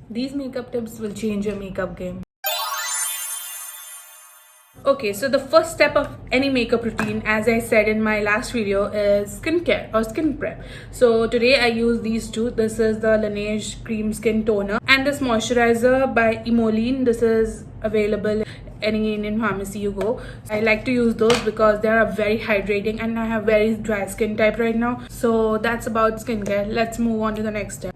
These makeup tips will change your makeup game. Okay, so the first step of any makeup routine, as I said in my last video, is skincare or skin prep. So today I use these two. This is the Laneige cream skin toner and this moisturizer by Emolene. This is available any Indian pharmacy you go. I like to use those because they are very hydrating and I have very dry skin type right now. So that's about skincare. Let's move on to the next step.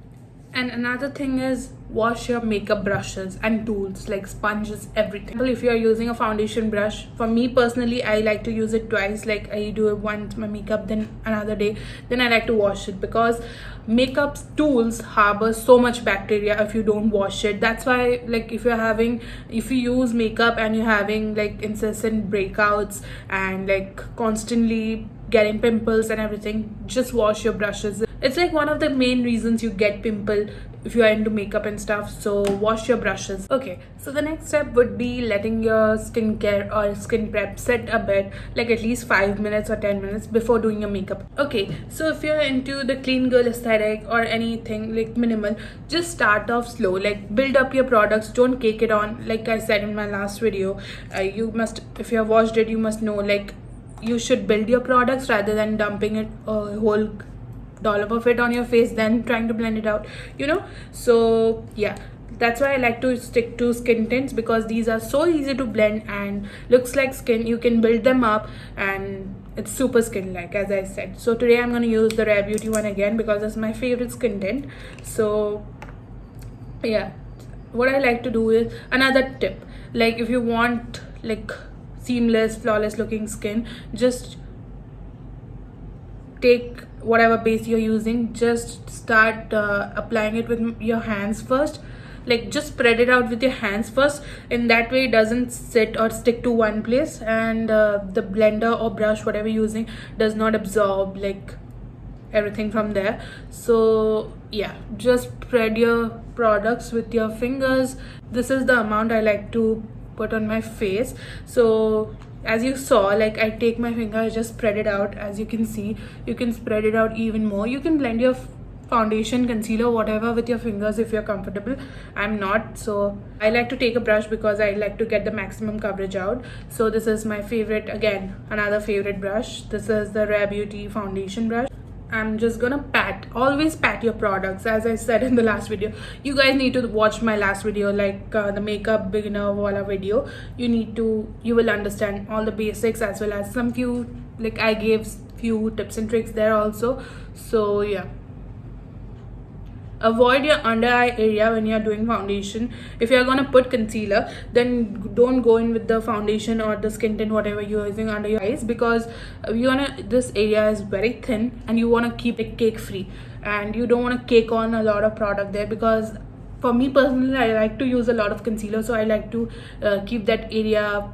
And another thing is wash your makeup brushes and tools like sponges, everything. If you are using a foundation brush, for me personally, I like to use it twice. Like I do it once my makeup, then another day, then I like to wash it because makeup tools harbor so much bacteria if you don't wash it. That's why, like, if you use makeup and you're having like incessant breakouts and like constantly getting pimples and everything, just wash your brushes. It's like one of the main reasons you get pimple if you are into makeup and stuff. So wash your brushes. Okay, so the next step would be letting your skincare or skin prep set a bit, like at least 5 minutes or 10 minutes before doing your makeup. Okay, so if you're into the clean girl aesthetic or anything like minimal, just start off slow. Like build up your products, don't cake it on. Like I said in my last video, you must, if you have watched it, you must know, like, you should build your products rather than dumping it a whole dollop of it on your face then trying to blend it out, you know. So yeah, that's why I like to stick to skin tints because these are so easy to blend and looks like skin. You can build them up and it's super skin like, as I said. So today I'm going to use the Rare Beauty one again because it's my favorite skin tint. So yeah, what I like to do is another tip, like if you want like seamless flawless looking skin, just take whatever base you're using, just start applying it with your hands first. Like just spread it out with your hands first. In that way it doesn't sit or stick to one place, and the blender or brush whatever you're using does not absorb like everything from there. So yeah, just spread your products with your fingers. This is the amount I like to put on my face. So as you saw, like I take my finger, I just spread it out. As you can see, you can spread it out even more. You can blend your foundation, concealer, whatever with your fingers if you're comfortable. I'm not, so I like to take a brush because I like to get the maximum coverage out. So this is my favorite, again another favorite brush. This is the Rare Beauty foundation brush. I'm just gonna always pat your products. As I said in the last video, you guys need to watch my last video, like the makeup beginner wala video. You will understand all the basics as well as some few, like I gave few tips and tricks there also. So yeah, avoid your under eye area when you're doing foundation. If you're gonna put concealer, then don't go in with the foundation or the skin tint whatever you're using under your eyes, because this area is very thin and you want to keep it cake free and you don't want to cake on a lot of product there. Because for me personally, I like to use a lot of concealer, so I like to keep that area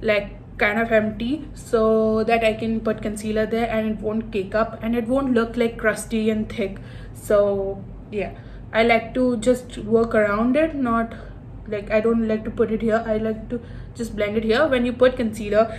like kind of empty so that I can put concealer there and it won't cake up and it won't look like crusty and thick. So yeah, I like to just work around it, not like I don't like to put it here. I like to just blend it here. When you put concealer,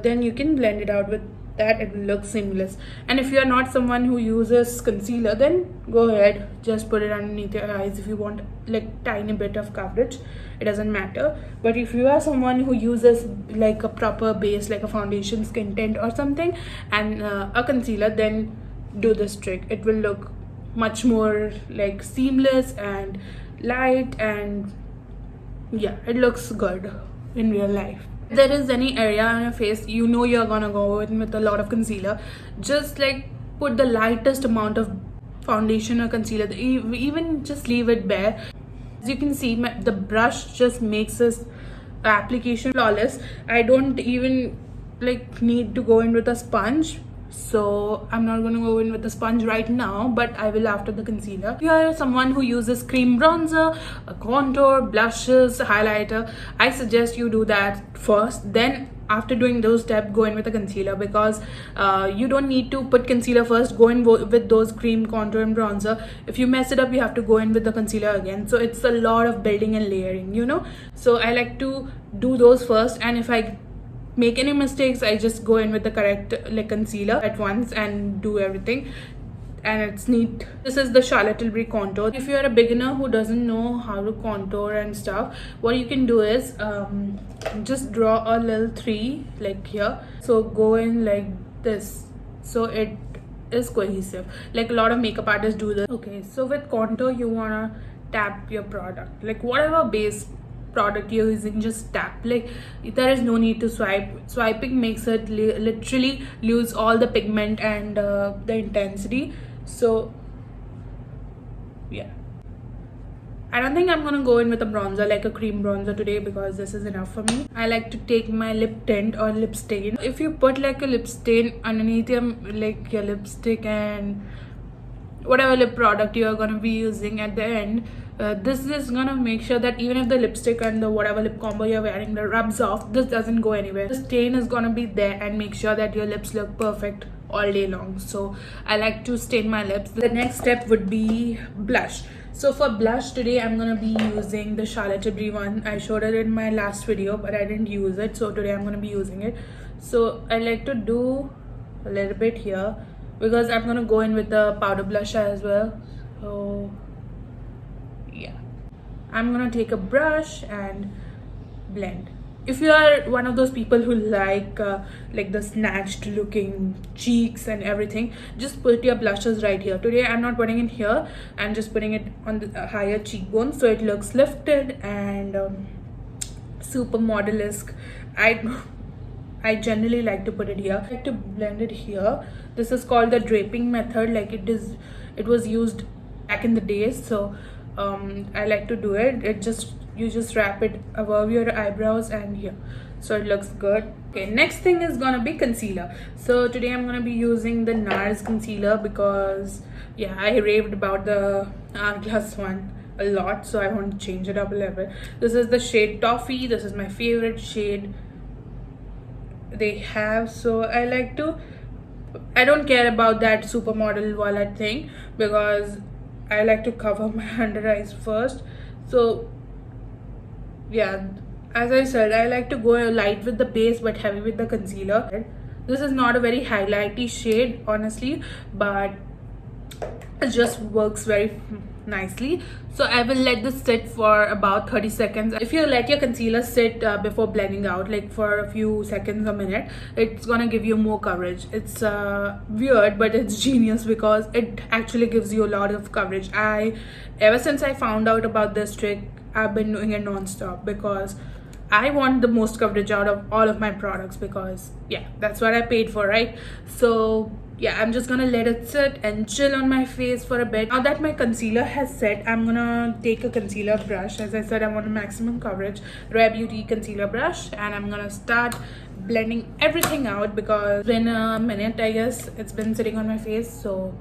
then you can blend it out with that. It will look seamless. And if you are not someone who uses concealer, then go ahead, just put it underneath your eyes if you want like tiny bit of coverage. It doesn't matter. But if you are someone who uses like a proper base, like a foundation, skin tint or something, and a concealer, then do this trick. It will look much more like seamless and light, and yeah, it looks good in real life. If there is any area on your face you know you're gonna go in with a lot of concealer, just like put the lightest amount of foundation or concealer, even just leave it bare. As you can see, the brush just makes this application flawless. I don't even like need to go in with a sponge, so I'm not going to go in with the sponge right now, but I will after the concealer. If you are someone who uses cream bronzer, a contour, blushes, highlighter, I suggest you do that first. Then after doing those steps, go in with a concealer, because you don't need to put concealer first, go in with those cream, contour and bronzer. If you mess it up, you have to go in with the concealer again. So it's a lot of building and layering, you know. So I like to do those first, and if I make any mistakes, I just go in with the correct like concealer at once and do everything. and it's neat. This is the Charlotte Tilbury contour. If you're a beginner who doesn't know how to contour and stuff, what you can do is just draw a little 3 like here. So go in like this, so it is cohesive. Like a lot of makeup artists do this. Okay, so with contour you wanna tap your product, like whatever base product you're using, just tap. Like there is no need to swipe. Swiping makes it literally lose all the pigment and the intensity. So yeah, I don't think I'm gonna go in with a bronzer, like a cream bronzer today, because this is enough for me. I like to take my lip tint or lip stain. If you put like a lip stain underneath your like your lipstick and whatever lip product you are gonna be using at the end, this is gonna make sure that even if the lipstick and the whatever lip combo you're wearing that rubs off, this doesn't go anywhere. The stain is gonna be there and make sure that your lips look perfect all day long. So I like to stain my lips. The next step would be blush. So for blush today I'm gonna be using the Charlotte Tilbury one. I showed it in my last video but I didn't use it, so today I'm gonna be using it. So I like to do a little bit here because I'm gonna go in with the powder blush as well. So yeah, I'm gonna take a brush and blend. If you are one of those people who like the snatched looking cheeks and everything, just put your blushes right here. Today I'm not putting it here, I'm just putting it on the higher cheekbone so it looks lifted and super model-esque. I generally like to put it here. I like to blend it here. This is called the draping method. Like it was used back in the days, so I like to do it. You just wrap it above your eyebrows and here, so it looks good. Okay, next thing is gonna be concealer. So today I'm gonna be using the Nars concealer because yeah, I raved about the hourglass one a lot, so I want to change it up a little bit. This is the shade Toffee. This is my favorite shade they have. So I don't care about that supermodel wallet thing because I like to cover my under eyes first. So yeah, as I said, I like to go light with the base but heavy with the concealer. This is not a very highlighty shade honestly, but it just works very nicely. So I will let this sit for about 30 seconds. If you let your concealer sit before blending out, like for a few seconds, a minute, it's gonna give you more coverage. It's weird, but it's genius because it actually gives you a lot of coverage. Ever since I found out about this trick, I've been doing it non-stop because I want the most coverage out of all of my products because yeah, that's what I paid for, right? So yeah, I'm just gonna let it sit and chill on my face for a bit. Now that my concealer has set, I'm gonna take a concealer brush. As I said, I want a maximum coverage Rare Beauty concealer brush, and I'm gonna start blending everything out because it's been a minute, I guess it's been sitting on my face. So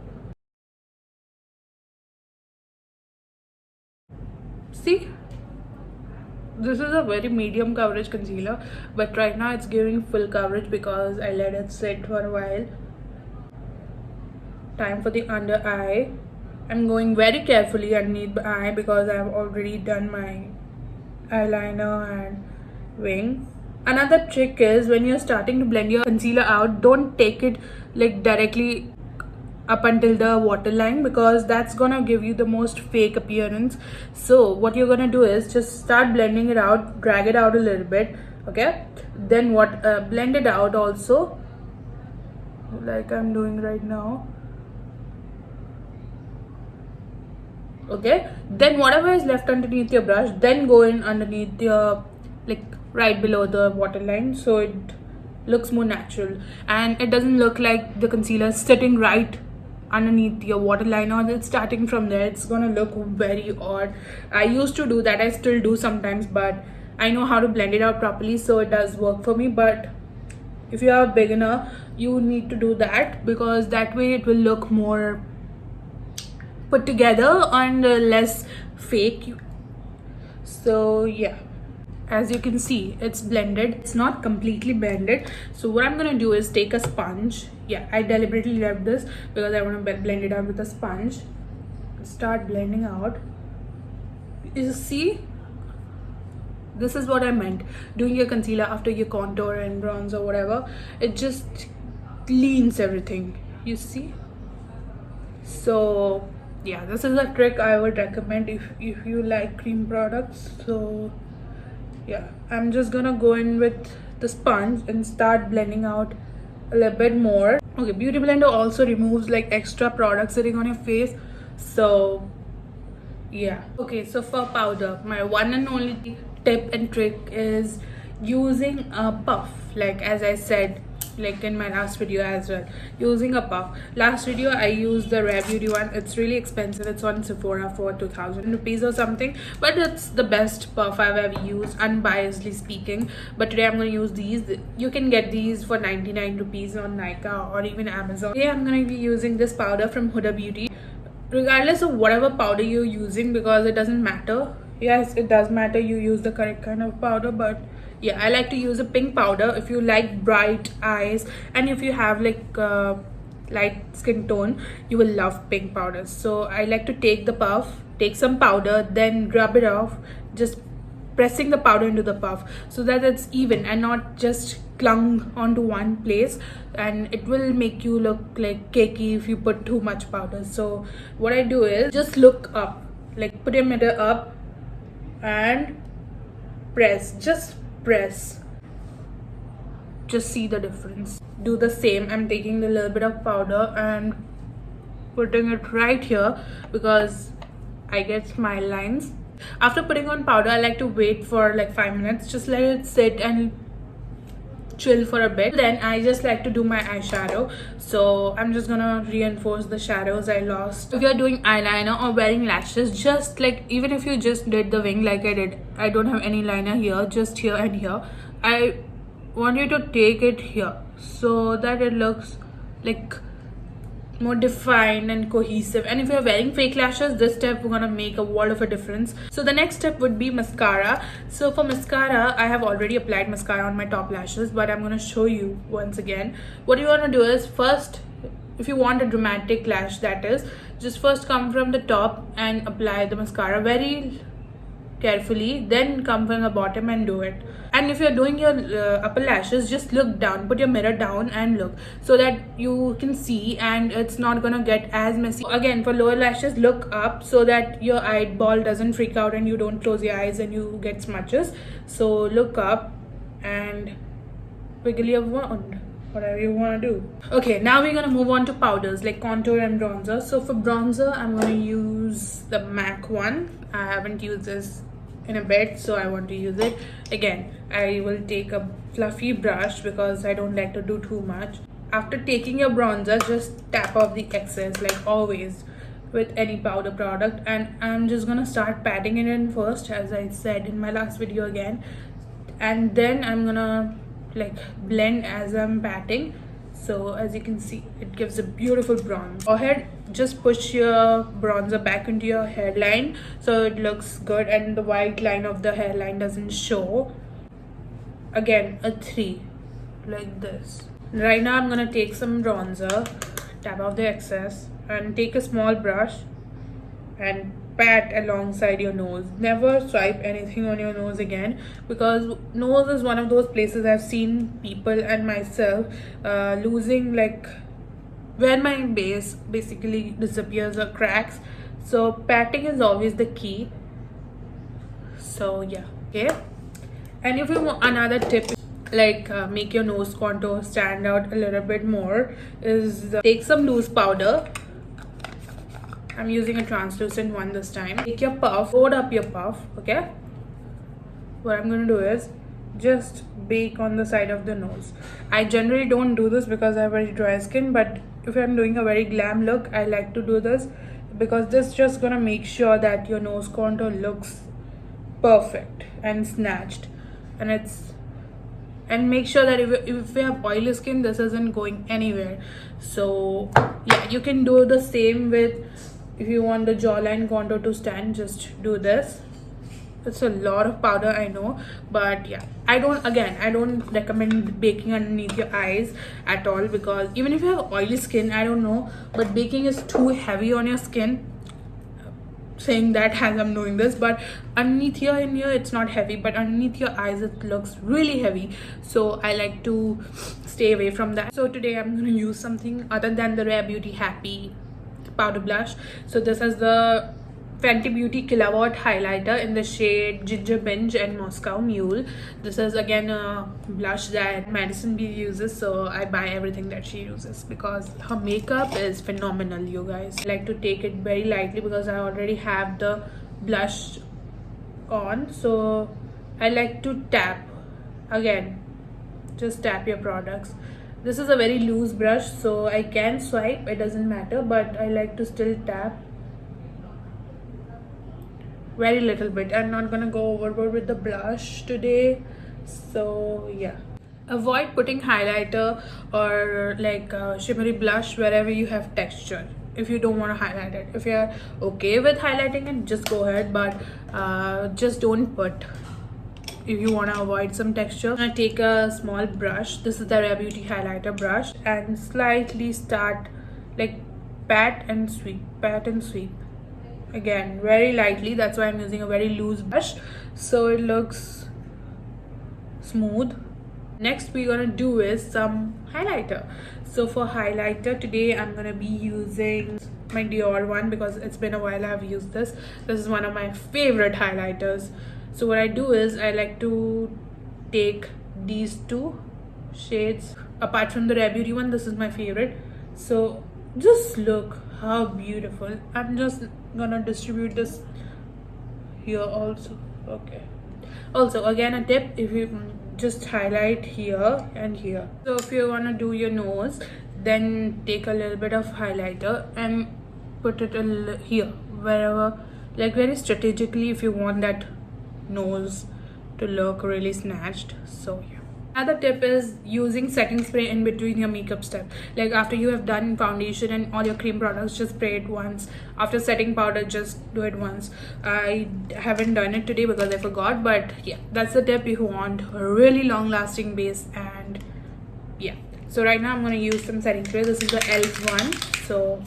see, this is a very medium coverage concealer, but right now it's giving full coverage because I let it sit for a while. Time for the under eye. I'm going very carefully underneath the eye because I've already done my eyeliner and wing. Another trick is when you're starting to blend your concealer out, don't take it like directly up until the waterline because that's gonna give you the most fake appearance. So what you're gonna do is just start blending it out, drag it out a little bit, okay? Then blend it out also like I'm doing right now, okay? Then whatever is left underneath your brush, then go in underneath your like right below the waterline so it looks more natural and it doesn't look like the concealer is sitting right underneath your waterline or it's starting from there. It's gonna look very odd. I used to do that, I still do sometimes, but I know how to blend it out properly, so it does work for me. But if you are a beginner, you need to do that because that way it will look more put together and less fake. So yeah, as you can see, it's blended. It's not completely blended. So what I'm gonna do is take a sponge. Yeah, I deliberately left this because I want to blend it out with a sponge. Start blending out. You see, this is what I meant. Doing your concealer after your contour and bronze or whatever, it just cleans everything. You see, So yeah, this is a trick I would recommend if you like cream products. So yeah, I'm just gonna go in with the sponge and start blending out a little bit more. Okay, beauty blender also removes like extra product sitting on your face. So yeah. Okay, so for powder, my one and only tip and trick is using a puff, like as I said, like in my last video as well, using a puff. Last video I used the Rare Beauty one. It's really expensive. It's on Sephora for 2000 rupees or something, but it's the best puff I've ever used, unbiasedly speaking. But today I'm going to use these. You can get these for 99 rupees on Nykaa or even Amazon. Today I'm going to be using this powder from Huda Beauty, regardless of whatever powder you're using, because it doesn't matter. Yes, it does matter you use the correct kind of powder, but yeah, I like to use a pink powder if you like bright eyes, and if you have like light skin tone, you will love pink powders. So I like to take the puff, take some powder, then rub it off, just pressing the powder into the puff so that it's even and not just clung onto one place, and it will make you look like cakey if you put too much powder. So what I do is just look up, like put your mirror up and press, just press, just see the difference. Do the same. I'm taking a little bit of powder and putting it right here because I get smile lines. After putting on powder, I like to wait for like 5 minutes, just let it sit and chill for a bit. Then I just like to do my eyeshadow, so I'm just gonna reinforce the shadows I lost. If you're doing eyeliner or wearing lashes, just like, even if you just did the wing like I did, I don't have any liner here, just here and here, I want you to take it here so that it looks like more defined and cohesive. And if you're wearing fake lashes, this step we're gonna make a world of a difference. So the next step would be mascara. So for mascara, I have already applied mascara on my top lashes, but I'm gonna show you once again. What you want to do is, first, if you want a dramatic lash, that is, just first come from the top and apply the mascara very carefully, then come from the bottom and do it. And if you're doing your upper lashes, just look down, put your mirror down and look, so that you can see and it's not gonna get as messy. Again, for lower lashes, look up so that your eyeball doesn't freak out and you don't close your eyes and you get smudges. So look up and wiggle your wand, whatever you want to do. Okay, now we're gonna move on to powders like contour and bronzer. So for bronzer, I'm gonna use the MAC one. I haven't used this in a bit, so I want to use it again. I will take a fluffy brush because I don't like to do too much. After taking your bronzer, just tap off the excess, like always with any powder product, and I'm just gonna start patting it in first, as I said in my last video again, and then I'm gonna like blend as I'm patting. So as you can see, it gives a beautiful bronze. Forehead, just push your bronzer back into your hairline so it looks good and the white line of the hairline doesn't show. Again, a 3, like this. Right now I'm gonna take some bronzer, tap off the excess, and take a small brush and pat alongside your nose. Never swipe anything on your nose again, because nose is one of those places I've seen people and myself losing, like where my base basically disappears or cracks. So patting is always the key. So yeah, okay. And if you want another tip, like make your nose contour stand out a little bit more, is take some loose powder. I'm using a translucent one this time. Take your puff, load up your puff, okay? What I'm gonna do is just bake on the side of the nose. I generally don't do this because I have very dry skin, but if I'm doing a very glam look, I like to do this because this just gonna make sure that your nose contour looks perfect and snatched, and make sure that if you have oily skin, this isn't going anywhere. So yeah, you can do the same with, if you want the jawline contour to stand, just do this. It's a lot of powder, I know, but yeah, I don't recommend baking underneath your eyes at all, because even if you have oily skin, I don't know, but baking is too heavy on your skin. Saying that as I'm doing this, but underneath here and here it's not heavy, but underneath your eyes it looks really heavy, so I like to stay away from that. So today I'm going to use something other than the Rare Beauty Happy powder blush. So this is the Fenty Beauty Killawatt highlighter in the shade Ginger Binge and Moscow Mule. This is again a blush that Madison B uses, so I buy everything that she uses because her makeup is phenomenal, you guys. I like to take it very lightly because I already have the blush on, so I like to tap. Again, just tap your products. This is a very loose brush, so I can swipe, it doesn't matter, but I like to still tap very little bit. I'm not gonna go overboard with the blush today, so yeah. Avoid putting highlighter or like shimmery blush wherever you have texture if you don't want to highlight it. If you're okay with highlighting it, just go ahead, but just don't put if you want to avoid some texture. I'm gonna take a small brush. This is the Rare Beauty highlighter brush, and slightly start like pat and sweep, pat and sweep. Again, very lightly. That's why I'm using a very loose brush, so it looks smooth. Next we're gonna do is some highlighter. So for highlighter today, I'm gonna be using my Dior one because it's been a while I've used this. This is one of my favorite highlighters. So what I do is I like to take these two shades. Apart from the Rare Beauty one, this is my favorite. So just look how beautiful. I'm just gonna distribute this here also. Okay. Also, again, a tip, if you just highlight here and here. So if you want to do your nose, then take a little bit of highlighter and put it here, wherever, like very strategically, if you want that nose to look really snatched. So yeah. Another tip is using setting spray in between your makeup step. Like after you have done foundation and all your cream products, just spray it once. After setting powder, just do it once. I haven't done it today because I forgot, but yeah, that's the tip if you want a really long lasting base. And yeah, so right now I'm going to use some setting spray. This is the e.l.f. one. So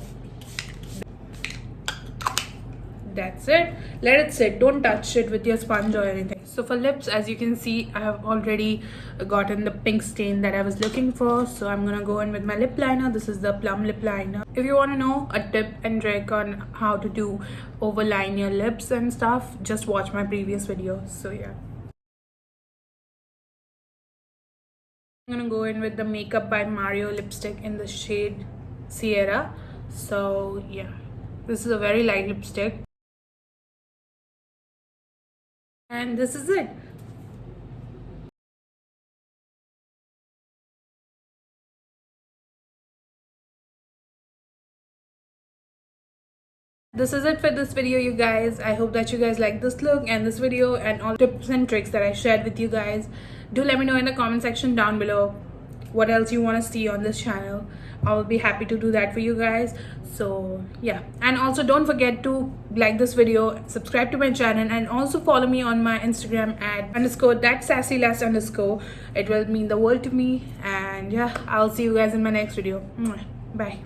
that's it. Let it sit. Don't touch it with your sponge or anything. So for lips, as you can see, I have already gotten the pink stain that I was looking for. So I'm gonna go in with my lip liner. This is the Plum lip liner. If you want to know a tip and trick on how to do overline your lips and stuff, just watch my previous video. So yeah, I'm gonna go in with the Makeup by Mario lipstick in the shade Sierra. So yeah, this is a very light lipstick. And this is it. This is it for this video, you guys. I hope that you guys like this look and this video and all tips and tricks that I shared with you guys. Do let me know in the comment section down below what else you want to see on this channel. I will be happy to do that for you guys. So yeah, and also don't forget to like this video, subscribe to my channel, and also follow me on my Instagram at _thatsassylash_. It will mean the world to me. And yeah, I'll see you guys in my next video. Bye.